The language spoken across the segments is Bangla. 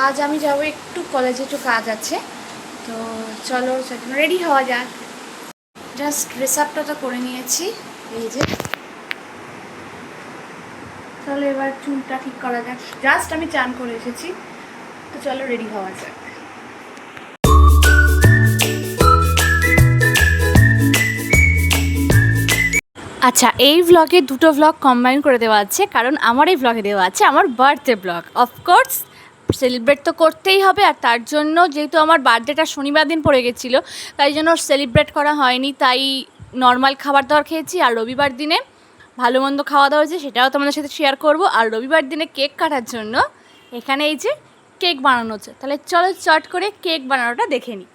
আজ আমি যাব একটু কলেজে, একটু কাজ আছে, তো চলো সেখানে রেডি হওয়া যাক। জাস্ট ড্রেস আপটা তো করে নিয়েছি, এই যে। চলো এবার চুলটা ঠিক করা যাক। জাস্ট আমি চান করে এসেছি, তো চলো রেডি হওয়া যাক। আচ্ছা, এই ভ্লগে দুটো ভ্লগ কম্বাইন করে দেওয়া আছে, কারণ আমার এই ভ্লগে দেওয়া আছে আমার বার্থডে ব্লগ। অফকোর্স সেলিব্রেট তো করতেই হবে, আর তার জন্য যেহেতু আমার বার্থডেটা শনিবার দিন পড়ে গেছিলো, তাই জন্য সেলিব্রেট করা হয়নি, তাই নর্মাল খাবার দাবার খেয়েছি। আর রবিবার দিনে ভালো মন্দ খাওয়া দাওয়া হয়েছে, সেটাও তোমাদের সাথে শেয়ার করব। আর রবিবার দিনে কেক কাটার জন্য এখানে এই যে কেক বানানো হচ্ছে, তাহলে চলো চট করে কেক বানানোটা দেখে নিই।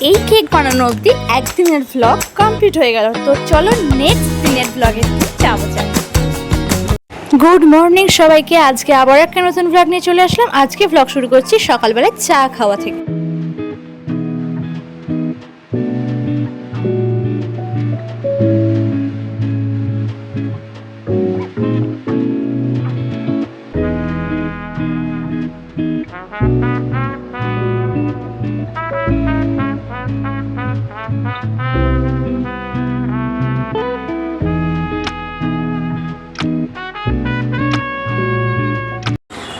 এই কেক বানানো অবধি একদিনের ভ্লগ কমপ্লিট হয়ে গেল। তো চলো নেক্সট দিনের ভ্লগে যাবো। গুড মর্নিং সবাইকে। আজকে আবার একটা নতুন ভ্লগ নিয়ে চলে আসলাম। আজকে ভ্লগ শুরু করছি সকালবেলায় চা খাওয়া থেকে।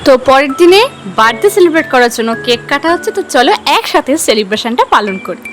তো পরের দিনে বার্থডে সেলিব্রেট করার জন্য কেক কাটা হচ্ছে, তো চলো একসাথে সেলিব্রেশনটা পালন করি।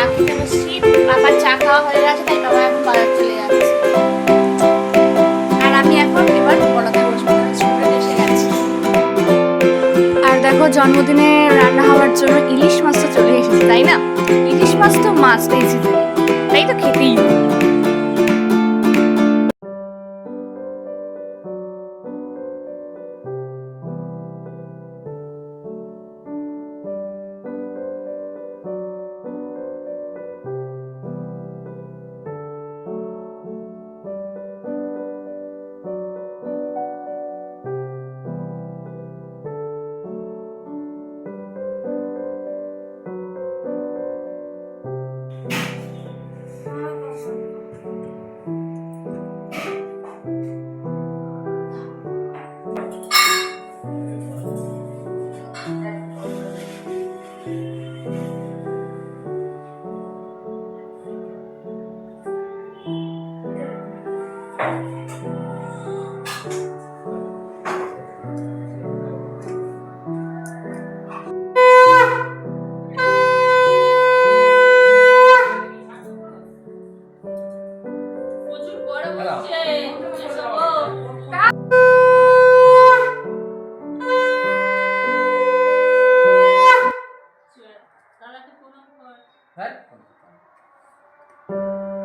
চা খেতে বসছি। পাপার চা খাওয়া হয়ে গেছে, তাই বাবা এখন বাজার চলে যাচ্ছে। আর আমি এখন এবার বড়াতে বসবো, স্টুডেন্ট এসে গেছে। আর দেখো, জন্মদিনে রান্না হওয়ার জন্য ইলিশ মাছ তো চলে এসেছে, তাই না? ইলিশ মাছ তো মাছটা এসেছে, তাই তো খেতেই হবে।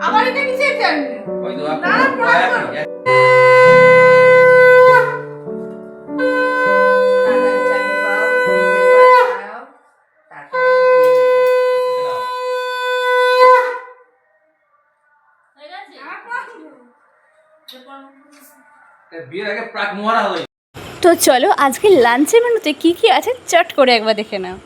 আমার এটা কিসের জানি ওই তো আপনি তো চলো আজকে লাঞ্চের মেনুতে কি কি আছে চট করে একবার দেখে নাও।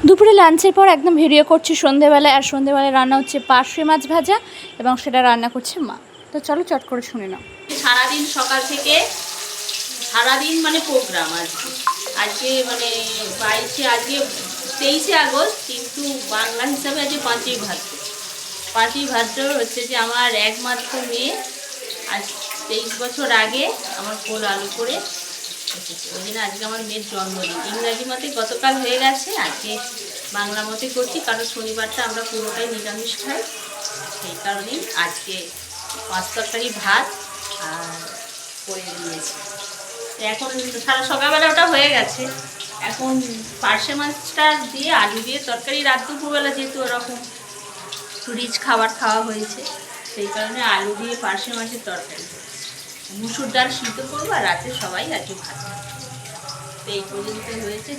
দুপুরে লাঞ্চের পর একদম ভিডিও করছি সন্ধেবেলায়, আর সন্ধেবেলায় রান্না হচ্ছে পার্শে মাছ ভাজা এবং সেটা রান্না করছে মা। তো চলো চট করে শুনে নাও। সারাদিন সকাল থেকে সারাদিন মানে প্রোগ্রাম আজকে মানে 23শে আগস্ট, কিন্তু বাংলা হিসাবে আজকে 5ই ভাদ্র। 5ই ভাদ্র হচ্ছে যে আমার একমাত্র মেয়ে আজ 23 বছর আগে আমার কোল আলু করে এসেছে। ওই জন্য আজকে আমার মেয়ের জন্মদিন। ইংরাজি মতে গতকাল হয়ে গেছে, আজকে বাংলা মতে করছি, কারণ শনিবারটা আমরা পুরোটাই নিরামিষ খাই। সেই কারণেই আজকে 5 তরকারি ভাত আর করে দিয়েছি। এখন সারা সকালবেলা ওটা হয়ে গেছে। এখন পার্শে মাছটা দিয়ে আলু দিয়ে তরকারি, রাত দুপুরবেলা যেহেতু ওরকম রিচ খাবার খাওয়া হয়েছে, সেই কারণে আলু দিয়ে পার্শে মাছের তরকারি, মুসুর ডাল সিদ্ধ করবো, আর রাতে সবাই আজকে ভাত। তো এই পর্যন্ত হয়েছে।